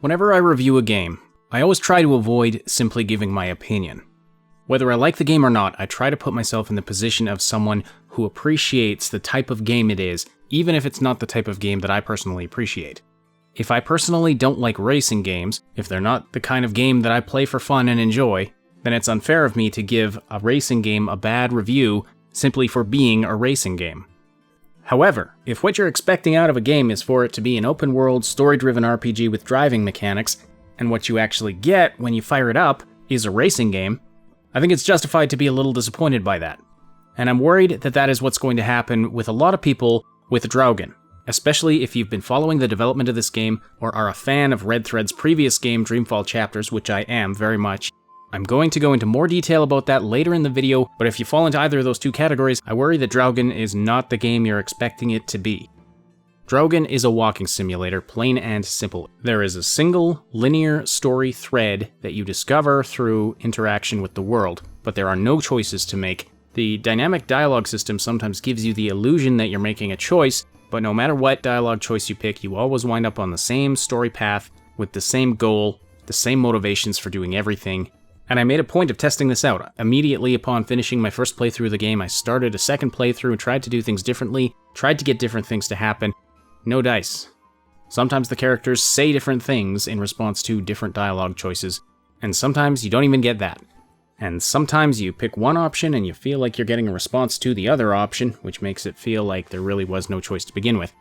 Whenever I review a game, I always try to avoid simply giving my opinion. Whether I like the game or not, I try to put myself in the position of someone who appreciates the type of game it is, even if it's not the type of game that I personally appreciate. If I personally don't like racing games, if they're not the kind of game that I play for fun and enjoy, then it's unfair of me to give a racing game a bad review simply for being a racing game. However, if what you're expecting out of a game is for it to be an open-world, story-driven RPG with driving mechanics, and what you actually get when you fire it up is a racing game, I think it's justified to be a little disappointed by that. And I'm worried that that is what's going to happen with a lot of people with Draugen, especially if you've been following the development of this game or are a fan of Red Thread's previous game, Dreamfall Chapters, which I am very much. I'm going to go into more detail about that later in the video, but if you fall into either of those two categories, I worry that Draugen is not the game you're expecting it to be. Draugen is a walking simulator, plain and simple. There is a single, linear story thread that you discover through interaction with the world, but there are no choices to make. The dynamic dialogue system sometimes gives you the illusion that you're making a choice, but no matter what dialogue choice you pick, you always wind up on the same story path, with the same goal, the same motivations for doing everything. And I made a point of testing this out. Immediately upon finishing my first playthrough of the game, I started a second playthrough and tried to do things differently, tried to get different things to happen. No dice. Sometimes the characters say different things in response to different dialogue choices, and sometimes you don't even get that. And sometimes you pick one option and you feel like you're getting a response to the other option, which makes it feel like there really was no choice to begin with.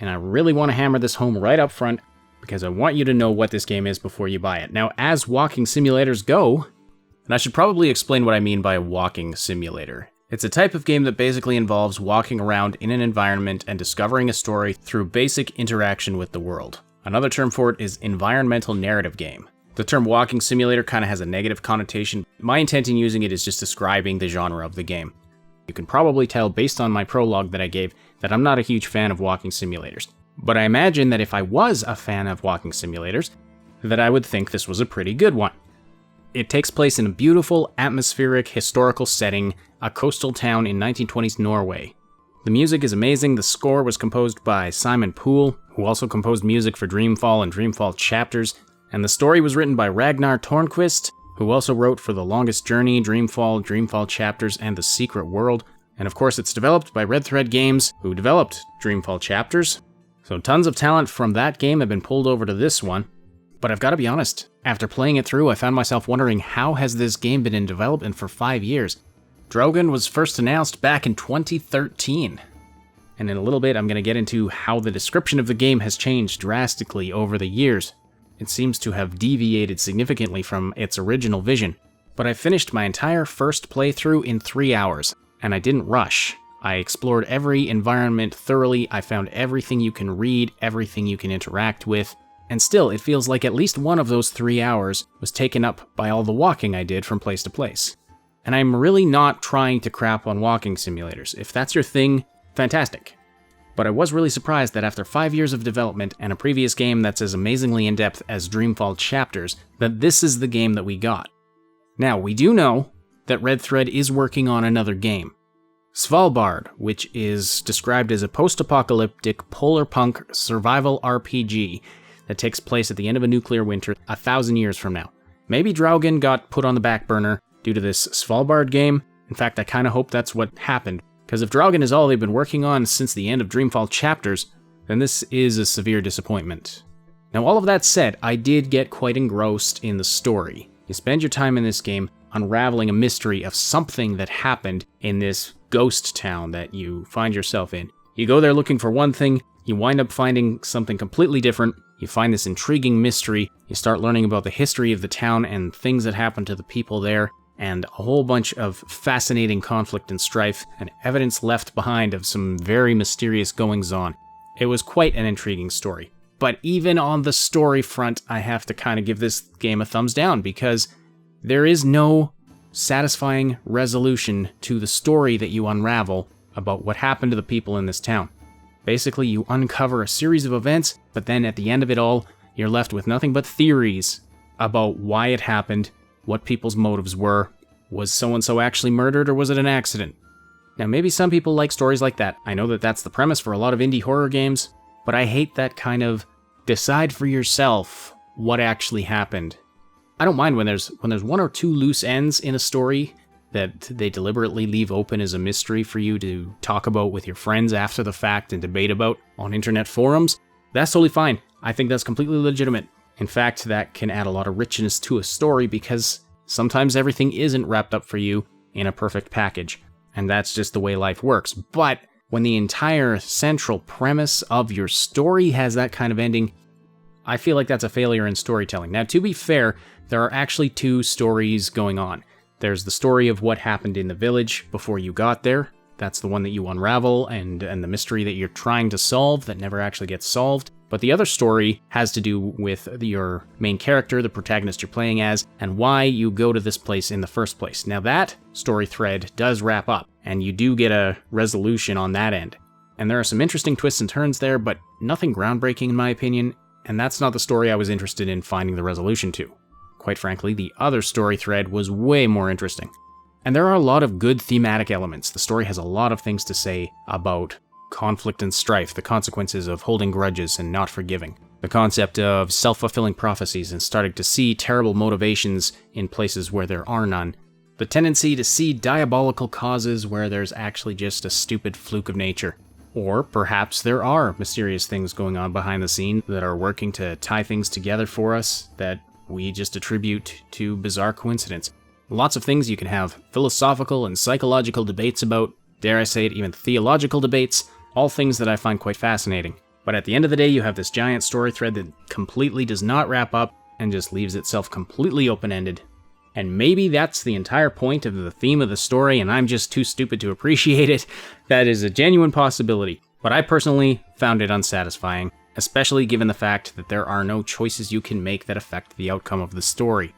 And I really want to hammer this home right up front, because I want you to know what this game is before you buy it. Now, as walking simulators go, and I should probably explain what I mean by a walking simulator. It's a type of game that basically involves walking around in an environment and discovering a story through basic interaction with the world. Another term for it is environmental narrative game. The term walking simulator kind of has a negative connotation. My intent in using it is just describing the genre of the game. You can probably tell based on my prologue that I gave that I'm not a huge fan of walking simulators. But I imagine that if I was a fan of walking simulators, that I would think this was a pretty good one. It takes place in a beautiful, atmospheric, historical setting, a coastal town in 1920s Norway. The music is amazing. The score was composed by Simon Poole, who also composed music for Dreamfall and Dreamfall Chapters, and the story was written by Ragnar Tornquist, who also wrote for The Longest Journey, Dreamfall, Dreamfall Chapters, and The Secret World. And of course it's developed by Red Thread Games, who developed Dreamfall Chapters. So tons of talent from that game have been pulled over to this one. But I've got to be honest, after playing it through, I found myself wondering how has this game been in development for 5 years? Draugen was first announced back in 2013. And in a little bit, I'm going to get into how the description of the game has changed drastically over the years. It seems to have deviated significantly from its original vision. But I finished my entire first playthrough in 3 hours, and I didn't rush. I explored every environment thoroughly, I found everything you can read, everything you can interact with, and still it feels like at least one of those 3 hours was taken up by all the walking I did from place to place. And I'm really not trying to crap on walking simulators. If that's your thing, fantastic. But I was really surprised that after 5 years of development and a previous game that's as amazingly in-depth as Dreamfall Chapters, that this is the game that we got. Now, we do know that Red Thread is working on another game. Svalbard, which is described as a post-apocalyptic polar punk survival RPG that takes place at the end of a nuclear winter 1,000 years from now. Maybe Draugen got put on the back burner due to this Svalbard game. In fact, I kind of hope that's what happened, because if Draugen is all they've been working on since the end of Dreamfall Chapters, then this is a severe disappointment. Now, all of that said, I did get quite engrossed in the story. You spend your time in this game unraveling a mystery of something that happened in this ghost town that you find yourself in. You go there looking for one thing, you wind up finding something completely different, you find this intriguing mystery, you start learning about the history of the town and things that happen to the people there, and a whole bunch of fascinating conflict and strife, and evidence left behind of some very mysterious goings-on. It was quite an intriguing story. But even on the story front, I have to kind of give this game a thumbs down, because there is no satisfying resolution to the story that you unravel about what happened to the people in this town. Basically, you uncover a series of events, but then at the end of it all, you're left with nothing but theories about why it happened, what people's motives were. Was so-and-so actually murdered, or was it an accident? Now, maybe some people like stories like that. I know that that's the premise for a lot of indie horror games, but I hate that kind of decide for yourself what actually happened. I don't mind when there's one or two loose ends in a story that they deliberately leave open as a mystery for you to talk about with your friends after the fact and debate about on internet forums. That's totally fine. I think that's completely legitimate. In fact, that can add a lot of richness to a story because sometimes everything isn't wrapped up for you in a perfect package, and that's just the way life works. But when the entire central premise of your story has that kind of ending, I feel like that's a failure in storytelling. Now, to be fair, there are actually two stories going on. There's the story of what happened in the village before you got there. That's the one that you unravel, and the mystery that you're trying to solve that never actually gets solved. But the other story has to do with your main character, the protagonist you're playing as, and why you go to this place in the first place. Now that story thread does wrap up, and you do get a resolution on that end. And there are some interesting twists and turns there, but nothing groundbreaking in my opinion, and that's not the story I was interested in finding the resolution to. Quite frankly, the other story thread was way more interesting. And there are a lot of good thematic elements. The story has a lot of things to say about conflict and strife, the consequences of holding grudges and not forgiving, the concept of self-fulfilling prophecies and starting to see terrible motivations in places where there are none, the tendency to see diabolical causes where there's actually just a stupid fluke of nature. Or perhaps there are mysterious things going on behind the scene that are working to tie things together for us that we just attribute to bizarre coincidence. Lots of things you can have philosophical and psychological debates about, dare I say it, even theological debates, all things that I find quite fascinating. But at the end of the day, you have this giant story thread that completely does not wrap up and just leaves itself completely open-ended. And maybe that's the entire point of the theme of the story and I'm just too stupid to appreciate it. That is a genuine possibility. But I personally found it unsatisfying, especially given the fact that there are no choices you can make that affect the outcome of the story.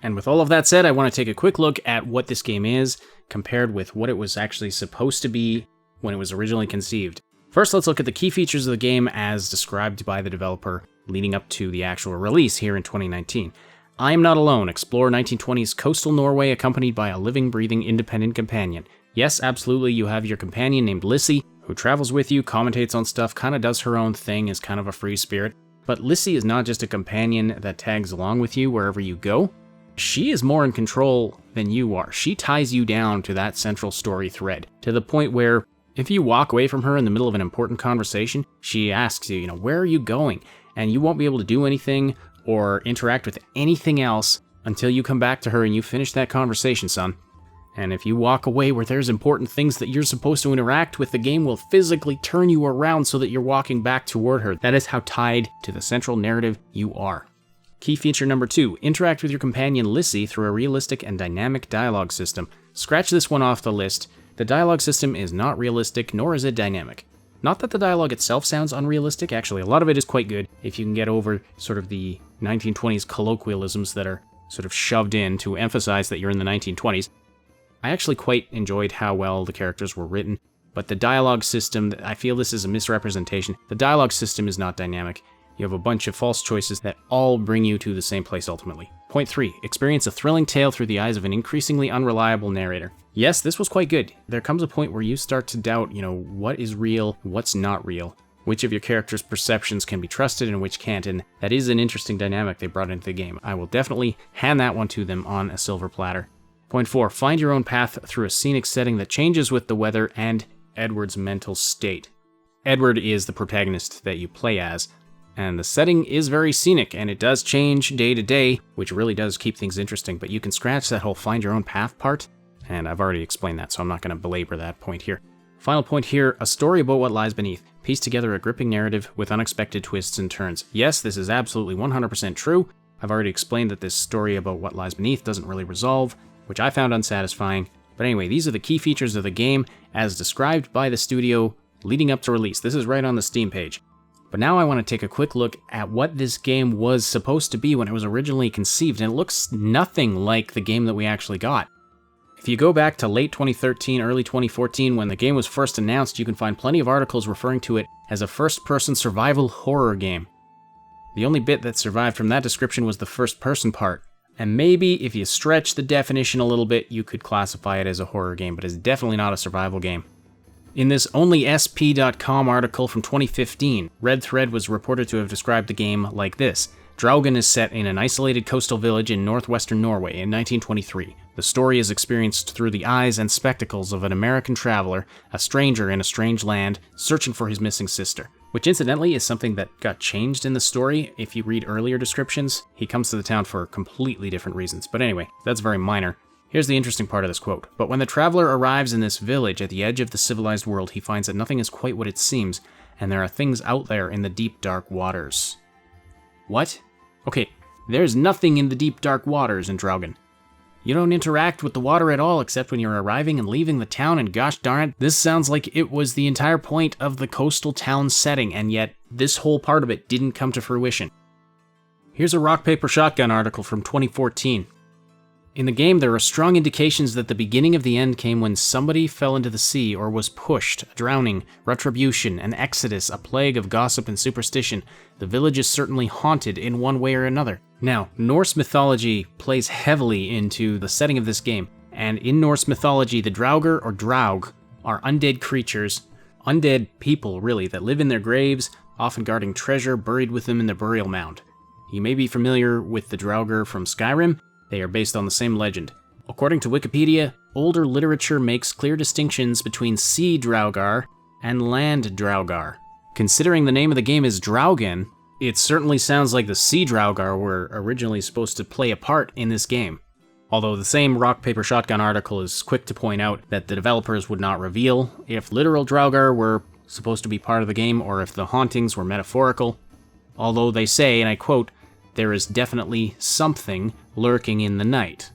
And with all of that said, I want to take a quick look at what this game is, compared with what it was actually supposed to be when it was originally conceived. First, let's look at the key features of the game as described by the developer leading up to the actual release here in 2019. I am not alone. Explore 1920s coastal Norway accompanied by a living, breathing, independent companion. Yes, absolutely, you have your companion named Lizzie, who travels with you, commentates on stuff, kind of does her own thing, is kind of a free spirit. But Lizzie is not just a companion that tags along with you wherever you go. She is more in control than you are. She ties you down to that central story thread, to the point where if you walk away from her in the middle of an important conversation, she asks you, where are you going? And you won't be able to do anything or interact with anything else until you come back to her and you finish that conversation, son. And if you walk away where there's important things that you're supposed to interact with, the game will physically turn you around so that you're walking back toward her. That is how tied to the central narrative you are. Key feature number 2, interact with your companion Lizzie through a realistic and dynamic dialogue system. Scratch this one off the list. The dialogue system is not realistic, nor is it dynamic. Not that the dialogue itself sounds unrealistic, actually a lot of it is quite good if you can get over sort of the 1920s colloquialisms that are sort of shoved in to emphasize that you're in the 1920s. I actually quite enjoyed how well the characters were written, but the dialogue system, I feel this is a misrepresentation. The dialogue system is not dynamic. You have a bunch of false choices that all bring you to the same place ultimately. Point 3, experience a thrilling tale through the eyes of an increasingly unreliable narrator. Yes, this was quite good. There comes a point where you start to doubt, what is real, what's not real, which of your character's perceptions can be trusted and which can't, and that is an interesting dynamic they brought into the game. I will definitely hand that one to them on a silver platter. Point 4, find your own path through a scenic setting that changes with the weather and Edward's mental state. Edward is the protagonist that you play as, and the setting is very scenic, and it does change day to day, which really does keep things interesting, but you can scratch that whole find your own path part, and I've already explained that, so I'm not going to belabor that point here. Final point here, a story about what lies beneath. Piece together a gripping narrative with unexpected twists and turns. Yes, this is absolutely 100% true. I've already explained that this story about what lies beneath doesn't really resolve, which I found unsatisfying. But anyway, these are the key features of the game as described by the studio leading up to release. This is right on the Steam page. But now I want to take a quick look at what this game was supposed to be when it was originally conceived, and it looks nothing like the game that we actually got. If you go back to late 2013, early 2014, when the game was first announced, you can find plenty of articles referring to it as a first-person survival horror game. The only bit that survived from that description was the first-person part, and maybe if you stretch the definition a little bit, you could classify it as a horror game, but it's definitely not a survival game. In this onlysp.com article from 2015, Red Thread was reported to have described the game like this. Draugen is set in an isolated coastal village in northwestern Norway in 1923. The story is experienced through the eyes and spectacles of an American traveler, a stranger in a strange land, searching for his missing sister. Which incidentally is something that got changed in the story. If you read earlier descriptions, he comes to the town for completely different reasons. But anyway, that's very minor. Here's the interesting part of this quote. But when the traveler arrives in this village at the edge of the civilized world, he finds that nothing is quite what it seems, and there are things out there in the deep dark waters. What? Okay, there's nothing in the deep dark waters in Draugen. You don't interact with the water at all except when you're arriving and leaving the town, and gosh darn it, this sounds like it was the entire point of the coastal town setting, and yet this whole part of it didn't come to fruition. Here's a Rock Paper Shotgun article from 2014. In the game, there are strong indications that the beginning of the end came when somebody fell into the sea or was pushed, drowning, retribution, an exodus, a plague of gossip and superstition. The village is certainly haunted in one way or another. Now, Norse mythology plays heavily into the setting of this game, and in Norse mythology, the Draugr or Draug are undead creatures, undead people really, that live in their graves, often guarding treasure buried with them in their burial mound. You may be familiar with the Draugr from Skyrim. They are based on the same legend. According to Wikipedia, older literature makes clear distinctions between sea Draugr and land Draugr. Considering the name of the game is Draugen, it certainly sounds like the sea Draugr were originally supposed to play a part in this game. Although the same Rock Paper Shotgun article is quick to point out that the developers would not reveal if literal Draugr were supposed to be part of the game or if the hauntings were metaphorical. Although they say, and I quote, "There is definitely something lurking in the night."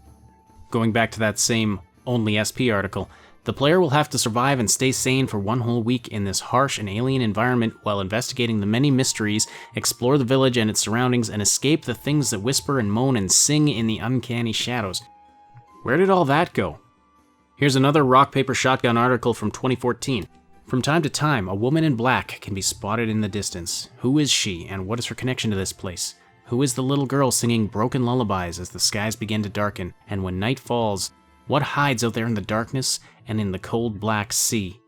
Going back to that same Only SP article, the player will have to survive and stay sane for one whole week in this harsh and alien environment while investigating the many mysteries, explore the village and its surroundings, and escape the things that whisper and moan and sing in the uncanny shadows. Where did all that go? Here's another Rock Paper Shotgun article from 2014. From time to time, a woman in black can be spotted in the distance. Who is she, and what is her connection to this place? Who is the little girl singing broken lullabies as the skies begin to darken, and when night falls, what hides out there in the darkness and in the cold black sea?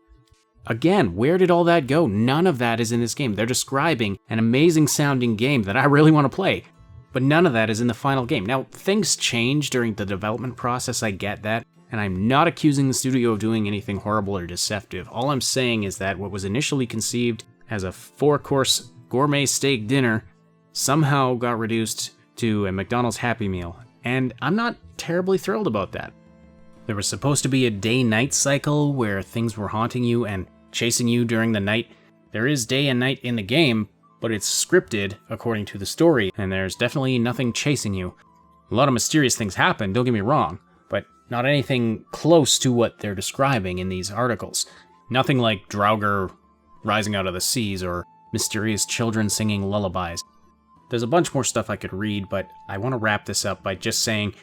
Again, where did all that go? None of that is in this game. They're describing an amazing sounding game that I really want to play, but none of that is in the final game. Now, things change during the development process, I get that, and I'm not accusing the studio of doing anything horrible or deceptive. All I'm saying is that what was initially conceived as a 4-course gourmet steak dinner somehow got reduced to a McDonald's Happy Meal, and I'm not terribly thrilled about that. There was supposed to be a day-night cycle where things were haunting you and chasing you during the night. There is day and night in the game, but it's scripted according to the story, and there's definitely nothing chasing you. A lot of mysterious things happen, don't get me wrong, but not anything close to what they're describing in these articles. Nothing like Draugr rising out of the seas or mysterious children singing lullabies. There's a bunch more stuff I could read, but I want to wrap this up by just saying,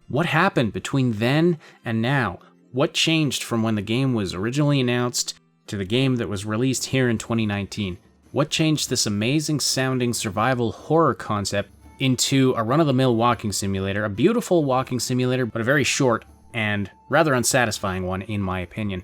what happened between then and now? What changed from when the game was originally announced to the game that was released here in 2019? What changed this amazing sounding survival horror concept into a run-of-the-mill walking simulator, a beautiful walking simulator, but a very short and rather unsatisfying one in my opinion?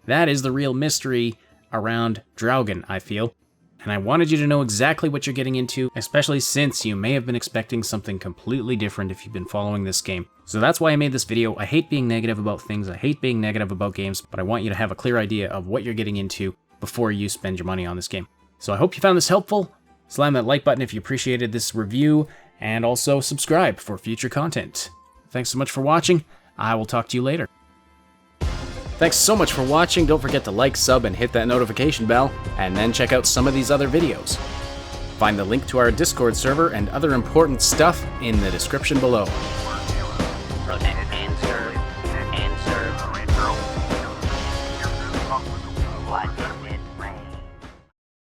That is the real mystery around Draugen, I feel. And I wanted you to know exactly what you're getting into, especially since you may have been expecting something completely different if you've been following this game. So that's why I made this video. I hate being negative about things, I hate being negative about games, but I want you to have a clear idea of what you're getting into before you spend your money on this game. So I hope you found this helpful. Slam that like button if you appreciated this review, and also subscribe for future content. Thanks so much for watching. I will talk to you later. Thanks so much for watching. Don't forget to like, sub, and hit that notification bell, and then check out some of these other videos. Find the link to our Discord server and other important stuff in the description below.